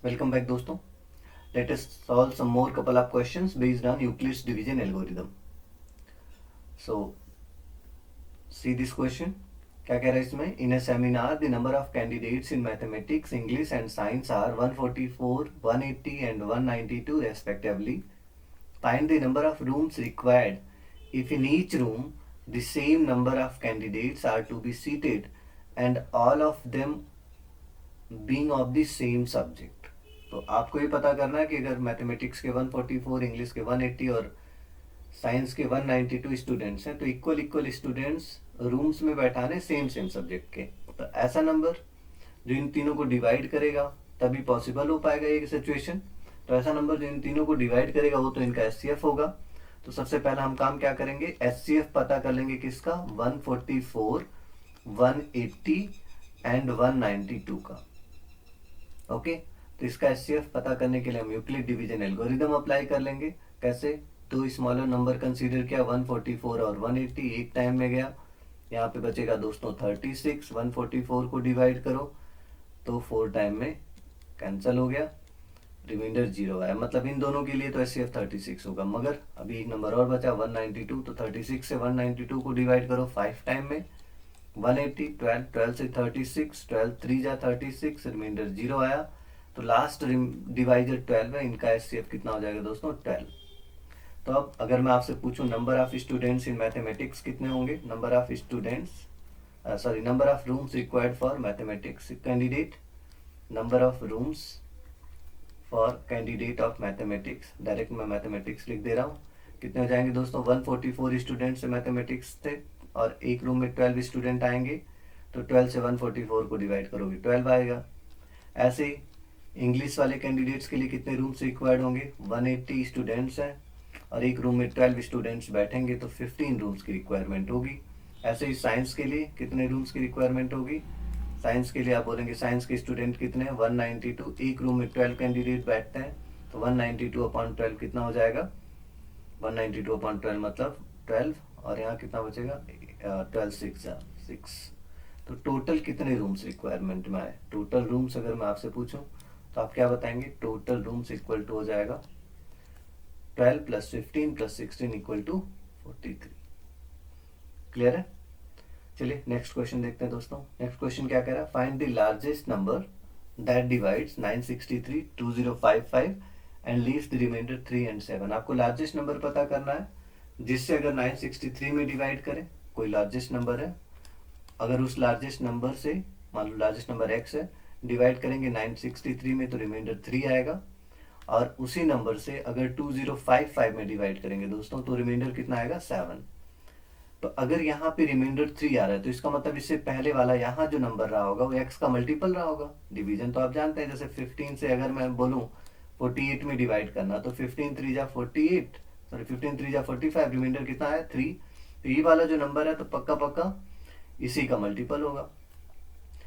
Welcome back दोस्तों. Let us solve some more couple of questions based on Euclid's division algorithm. So see this question. क्या कह रहा है इसमें? In a seminar, the number of candidates in mathematics, English and science are 144, 180 and 192 respectively. Find the number of rooms required if in each room the same number of candidates are to be seated and all of them being of the same subject. तो आपको ये पता करना है कि अगर mathematics के 144, English के 180 और साइंस के 192 स्टूडेंट्स हैं तो इक्वल इक्वल स्टूडेंट्स रूम्स में बैठाने सेम सेम सब्जेक्ट के. तो ऐसा नंबर जो इन तीनों को डिवाइड करेगा तभी पॉसिबल हो पाएगा ये सिचुएशन. तो ऐसा नंबर जो इन तीनों को डिवाइड करेगा वो तो इनका एचसीएफ होगा. तो सबसे पहला हम काम क्या करेंगे, एचसीएफ पता कर लेंगे किसका, 144, 180 एंड 192 का. ओके तो इसका एचसीएफ पता करने के लिए हम यूक्लिड डिवीजन एल्गोरिदम अप्लाई कर लेंगे. कैसे, दो स्मॉलर नंबर कंसीडर किया, 144 और 180, एक टाइम में गया. यहाँ पे बचेगा दोस्तों 36. 144 को डिवाइड करो तो 4 टाइम में कैंसिल हो गया, रिमाइंडर 0 आया. मतलब इन दोनों के लिए तो एचसीएफ 36 होगा. मगर अभी एक नंबर और बचा 192. तो 36 से 192 को डिवाइड करो 5 टाइम में, 180, 12, 12 से 36, 12 3 जा 36, रिमाइंडर 0 आया. तो लास्ट डिवाइजर 12 है, इनका एचसीएफ कितना हो जाएगा दोस्तों, 12. तो अब अगर मैं आपसे पूछूं number of students in mathematics कितने होंगे, number of students number of rooms required for mathematics candidate, number of rooms for candidate of mathematics, direct मैं मैथमेटिक्स लिख दे रहा हूँ. कितने हो जाएंगे दोस्तों, 144 स्टूडेंट्स मैथमेटिक्स थे और एक रूम में 12 स्टूडेंट आएंगे. तो 12 से 144 को डिवाइड करोगे 12 आएगा. ऐसे ही इंग्लिश वाले कैंडिडेट्स के लिए कितने रूम्स रिक्वायर्ड होंगे, 180 स्टूडेंट्स हैं और एक रूम में 12 स्टूडेंट्स बैठेंगे तो 15 रूम्स की रिक्वायरमेंट होगी. ऐसे ही साइंस के लिए कितने रूम्स की रिक्वायरमेंट होगी, साइंस के लिए आप बोलेंगे साइंस के स्टूडेंट कितने हैं, 192. एक रूम में 12 कैंडिडेट बैठते हैं तो 192/12 कितना हो जाएगा, 192/12 मतलब 12. और यहाँ कितना बचेगा, 12 6. तो टोटल कितने रूम्स रिक्वायरमेंट में आए, टोटल रूम्स अगर मैं आपसे पूछूं तो आप क्या बताएंगे, टोटल रूम्स इक्वल टू हो जाएगा 12 + 15 + 16 इक्वल टू 43. क्लियर है. चलिए नेक्स्ट क्वेश्चन देखते हैं दोस्तों. नेक्स्ट क्वेश्चन क्या कह रहा है, find the largest number that divides 963, 2055 and leaves the remainder 3 and 7. आपको लार्जेस्ट नंबर पता करना है जिससे अगर 963 में डिवाइड करें, कोई लार्जेस्ट नंबर है, अगर उस लार्जेस्ट नंबर से, मान लो लार्जेस्ट नंबर x है, डिवाइड करेंगे 963 में तो रिमाइंडर 3 आएगा. और उसी नंबर से अगर 2055 में डिवाइड करेंगे दोस्तों तो रिमाइंडर कितना आएगा, 7. तो अगर यहाँ पे रिमाइंडर 3 आ रहा है तो इसका मतलब इससे पहले वाला यहाँ जो नंबर रहा होगा वो x का मल्टीपल रहा होगा. डिवीजन तो आप जानते हैं, जैसे 15 से अगर मैं बोलूँ 48 में डिवाइड करना तो 15 3 जा 48, सॉरी 15 3 जा 45, रिमाइंडर कितना है 3. तो ये वाला जो नंबर है तो पक्का पक्का इसी का मल्टीपल होगा.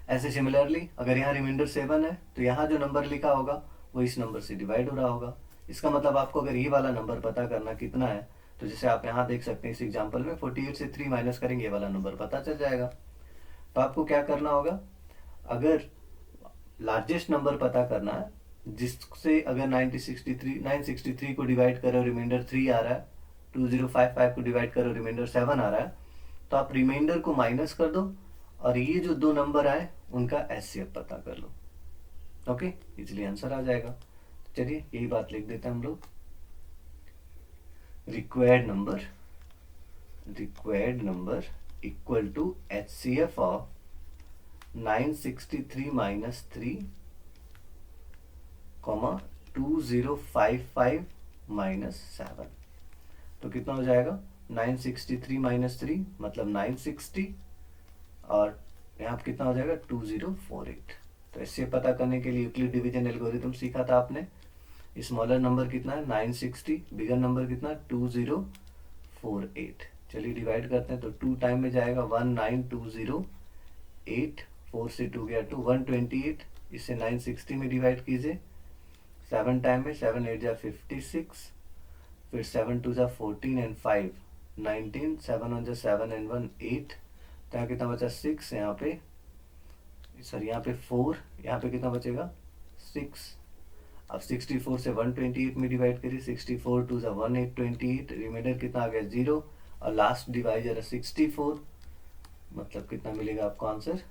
ऐसे सिमिलरली अगर यहाँ रिमाइंडर 7 है तो यहाँ जो नंबर लिखा होगा वो इस नंबर से डिवाइड हो रहा होगा. इसका मतलब आपको अगर ये वाला नंबर पता करना कितना है तो जैसे आप यहाँ देख सकते हैं इस एग्जांपल में 48 से 3 माइनस करेंगे ये वाला नंबर पता चल जाएगा. तो आपको क्या करना होगा, अगर लार्जेस्ट नंबर पता करना है जिससे अगर 963 को डिवाइड करो रिमाइंडर 3 आ रहा है, 2055 को डिवाइड करो रिमाइंडर 7 आ रहा है, तो आप रिमाइंडर को माइनस कर दो और ये जो दो नंबर आए उनका एचसीएफ पता कर लो. ओके इजिली आंसर आ जाएगा. चलिए यही बात लिख देते हैं हम लोग, required number equal to HCF of 963 minus 3, 2055 minus 7. तो कितना हो जाएगा, 963 माइनस 3 मतलब 960 और यहाँ पे कितना हो जाएगा 2048. तो इससे पता करने के लिए यूक्लिड डिवीजन एल्गोरिथम सीखा था आपने. स्मॉलर नंबर कितना है 960, बिगर नंबर कितना 2048. चलिए डिवाइड करते हैं तो 2 टाइम में जाएगा 19208, 4 से 2 गया 2, 128. इससे 960 में डिवाइड कीजिए 7 टाइम में, 7 8 जा 56, फिर 7 2 जा 14 एंड 5 19, 7 1 जा 7 एंड 1 8. तो यहाँ कितना बचा 6, यहाँ पे सॉरी यहाँ पे 4, यहाँ पे कितना बचेगा 6. अब 64 से 128 में डिवाइड करिए, 64 टू ज़ा 1828, रिमाइंडर कितना आ गया 0, और लास्ट डिवाइजर है 64, मतलब कितना मिलेगा आपको आंसर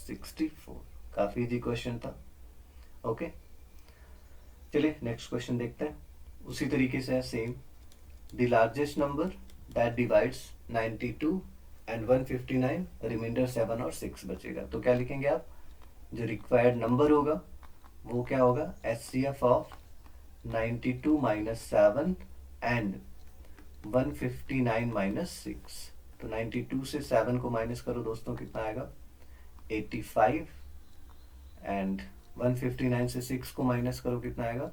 64। काफ़ी इजी क्वेश्चन था। ओके, चलिए नेक्स्ट क्वेश्चन देखते हैं। उसी तरीके से है same, the largest number that divides 92 and 159, remainder 7 और 6 बचेगा। तो क्या लिखेंगे आप, जो रिक्वायर्ड नंबर होगा वो क्या होगा, HCF of 92 minus 7 and 159 minus 6। तो 92 से 7 को माइनस करो दोस्तों, कितना आएगा 85, एंड 159 से 6 को माइनस करो, कितना आएगा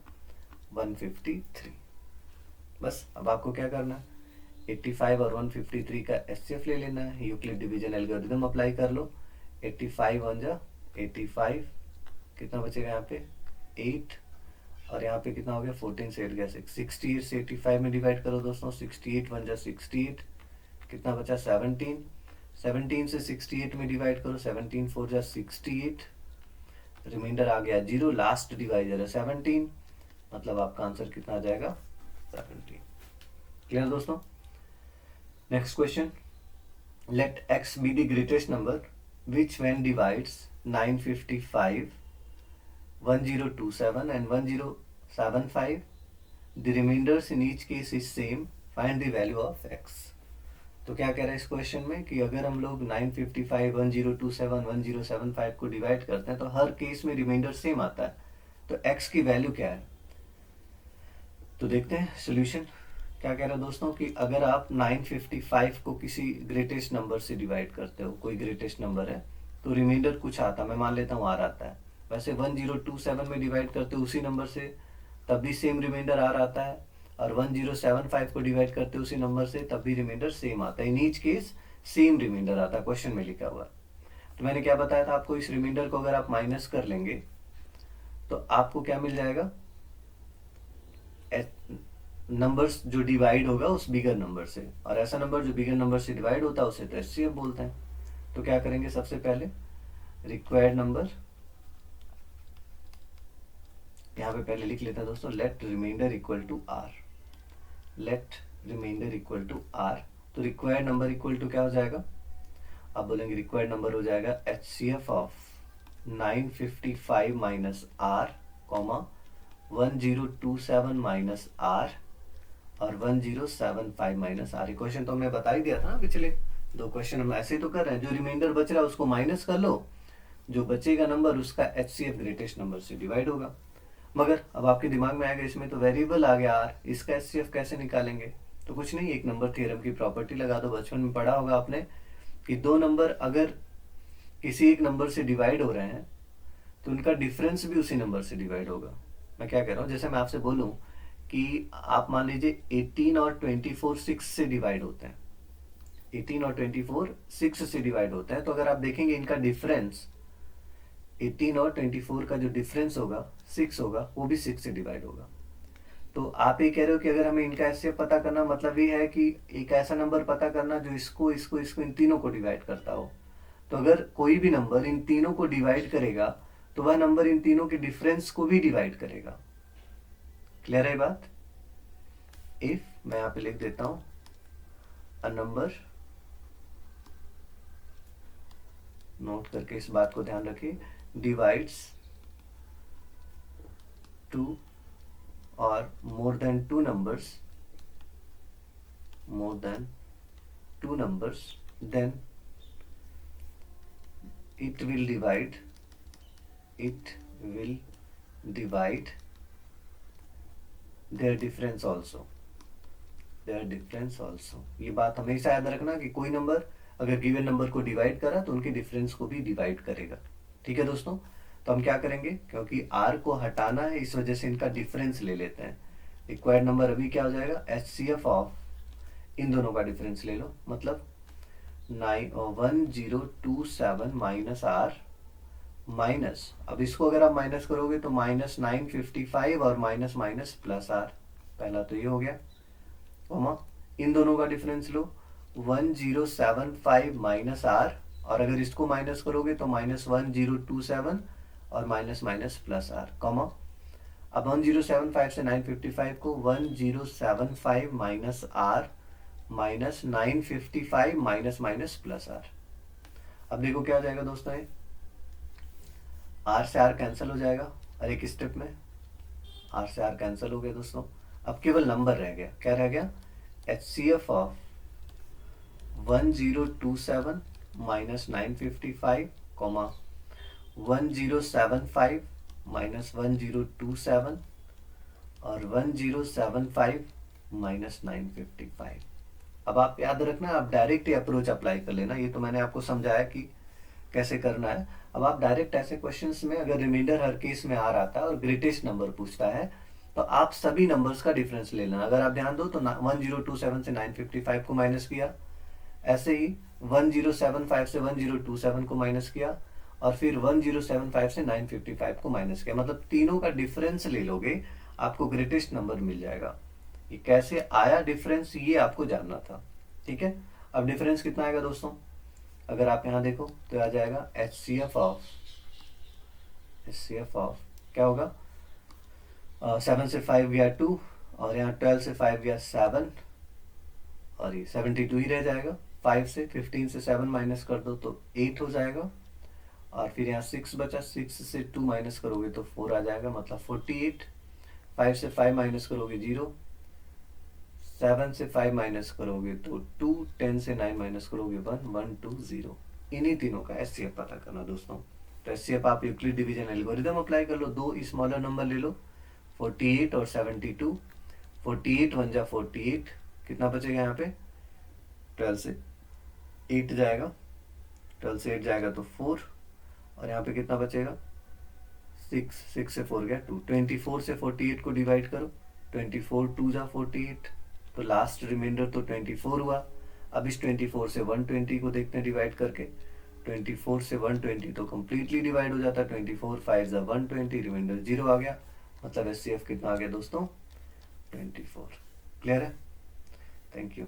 153। बस अब आपको क्या करना है, 85 और 153 का HCF ले लेना है, यूक्लिड डिवीजन एल्गोरिथम अप्लाई कर लो। 85 वन जा 85, कितना बचेगा यहाँ पे 8, और यहाँ पे कितना हो गया 14 से 8 गया 6, 68 से 85 में डिवाइड करो दोस्तों, 68 वन जा 68, कितना बचा 17, 17 से 68 में डिवाइड करो, 17 फोर जा 68, रिमाइंडर आ गया 0, लास्ट डिवाइजर है 17, मतलब आपका आंसर कितना आ जाएगा 17। क्लियर दोस्तों। Next question, let x be the greatest number which when divides 955, 1027 and 1075, the remainders in each case is same, find the value of x। तो क्या कह रहा है इस क्वेश्चन में कि अगर हम लोग 955, 1027, 1075 को डिवाइड करते हैं तो हर केस में रिमाइंडर सेम आता है, तो x की वैल्यू क्या है। तो देखते हैं सोल्यूशन। क्या कह रहा है दोस्तों कि अगर आप 955 को किसी ग्रेटेस्ट नंबर से डिवाइड करते हो, कोई ग्रेटेस्ट नंबर है, तो रिमाइंडर कुछ आता, मैं मान लेता हूँ आर आता है। वैसे 1027 में डिवाइड करते हो उसी नंबर से, तब भी सेम रिमाइंडर आर आता है, और 1075 को डिवाइड करते हो उसी नंबर से, तब भी रिमाइंडर सेम आता है। In each case same remainder आता है, क्वेश्चन में लिखा हुआ। तो मैंने क्या बताया था आपको, इस रिमाइंडर को अगर आप माइनस कर लेंगे तो आपको क्या मिल जाएगा, नंबर्स जो डिवाइड होगा उस बिगर नंबर से, और ऐसा नंबर जो बिगर नंबर से डिवाइड होता है उसे तो HCF बोलते हैं। तो क्या करेंगे, सबसे पहले रिक्वायर्ड नंबर यहाँ पे पहले लिख लेते हैं दोस्तों, let remainder equal to R, let remainder equal to R. तो रिक्वायर्ड नंबर इक्वल टू क्या हो जाएगा, आप बोलेंगे रिक्वायर्ड नंबर हो जाएगा HCF of 955 minus R, 1027 minus R, और 1075 माइनस आर। क्वेश्चन तो हमने बता ही दिया था ना, पिछले 2 क्वेश्चन हम ऐसे तो कर रहे हैं, जो रिमाइंडर बच रहा है उसको माइनस कर लो, जो बचेगा नंबर उसका HCF ग्रेटेस्ट नंबर से डिवाइड होगा। मगर अब आपके दिमाग में आएगा इसमें तो वेरिएबल आ गया आर, इसका HCF कैसे निकालेंगे। तो कुछ नहीं, एक नंबर थ्योरम की प्रॉपर्टी लगा दो, बचपन में पढ़ा होगा आपने कि 2 नंबर अगर किसी एक नंबर से डिवाइड हो रहे हैं तो उनका डिफरेंस भी उसी नंबर से डिवाइड होगा। मैं क्या कह रहा हूँ, जैसे मैं आपसे बोलूँ कि आप मान लीजिए 18 और 24 6 से डिवाइड होते हैं, 18 और 24 6 से डिवाइड होते हैं, तो अगर आप देखेंगे इनका डिफरेंस 18 और 24 का जो डिफरेंस होगा 6 होगा, वो भी 6 से डिवाइड होगा। तो आप ये कह रहे हो कि अगर हमें इनका HCF पता करना, मतलब ये है कि एक ऐसा नंबर पता करना जो इसको इसको इसको इन तीनों को डिवाइड करता हो। तो अगर कोई भी नंबर इन तीनों को डिवाइड करेगा तो वह नंबर इन तीनों के डिफरेंस को भी डिवाइड करेगा। क्लियर है बात। इफ मैं यहां पे लिख देता हूं, अ नंबर, नोट करके इस बात को ध्यान रखिए, डिवाइड्स 2 और more than 2 numbers, more than 2 numbers, then it will divide their difference also, ये बात हमेशा याद रखना कि कोई नंबर अगर गिवन नंबर को डिवाइड करा तो उनके डिफरेंस को भी डिवाइड करेगा। ठीक है दोस्तों, तो हम क्या करेंगे, क्योंकि r को हटाना है इस वजह से इनका डिफरेंस ले लेते हैं। रिक्वायर्ड नंबर अभी क्या हो जाएगा, HCF ऑफ इन दोनों का डिफरेंस ले लो, मतलब 1027 माइनस आर, माइनस, अब इसको अगर आप माइनस करोगे तो माइनस 955 और माइनस माइनस प्लस आर, पहला तो ये हो गया, इन दोनों का डिफरेंस लो 1075 माइनस आर, और अगर इसको माइनस करोगे तो माइनस 1027 और minus minus plus R, comma. अब 1075 से 955 को 1075 minus R minus 955 minus minus plus R. अब देखो क्या हो जाएगा दोस्तों, ये आर से आर कैंसिल हो जाएगा और एक स्टेप में आर से आर कैंसिल हो गया दोस्तों। अब केवल नंबर रह गया, क्या रह गया, HCF of 1027 minus 955 comma 1075 minus 1027 और 1075 माइनस 955। अब आप याद रखना, आप डायरेक्ट ही अप्रोच अप्लाई कर लेना, ये तो मैंने आपको समझाया कि कैसे करना है। अब आप डायरेक्ट ऐसे क्वेश्चंस में अगर रिमाइंडर हर केस में आ रहा था और ग्रेटेस्ट नंबर पूछता है तो आप सभी नंबर्स का डिफरेंस ले लेना। अगर आप ध्यान दो तो 1027 से 955 को माइनस किया, ऐसे ही 1075 से 1027 को माइनस किया और फिर 1075 से 955 को माइनस किया, मतलब तीनों का डिफरेंस ले लोगे आपको ग्रेटेस्ट नंबर मिल जाएगा। ये कैसे आया डिफरेंस, ये आपको जानना था, ठीक है। अब डिफरेंस कितना आएगा दोस्तों, अगर आप यहाँ देखो तो आ जाएगा HCF ऑफ क्या होगा, 7 से 5 गया 2 और यहाँ 12 से 5 गया 7 और ये 72 ही रह जाएगा। 5 से 15 से 7 माइनस कर दो तो 8 हो जाएगा और फिर यहाँ 6 बचा, 6 से 2 माइनस करोगे तो 4 आ जाएगा, मतलब 48। 5 से 5 माइनस करोगे 0, 7 से 5 माइनस करोगे तो 2, 10 से 9 माइनस करोगे 1, 1 2 0। इन्हीं तीनों का HCF पता करना दोस्तों। तो HCF आप यूक्लिड डिवीजन एल्गोरिदम अप्लाई कर लो, दो स्मॉलर नंबर ले लो 48 और 72। 48 1 जा 48, कितना बचेगा यहाँ पे, 12 से 8 जाएगा, 12 से 8 जाएगा तो 4 और यहाँ पे कितना बचेगा 6, 6 से 4 गया 2। 24 से 48 को डिवाइड करो, 24 2 जा 48, तो लास्ट रिमाइंडर तो 24 हुआ। अब इस 24 से 120 को देखते हैं डिवाइड करके, 24 से 120 तो कम्प्लीटली डिवाइड हो जाता है, 24 5 जा 120, रिमाइंडर 0 आ गया, मतलब HCF कितना आ गया दोस्तों 24। क्लियर है, थैंक यू।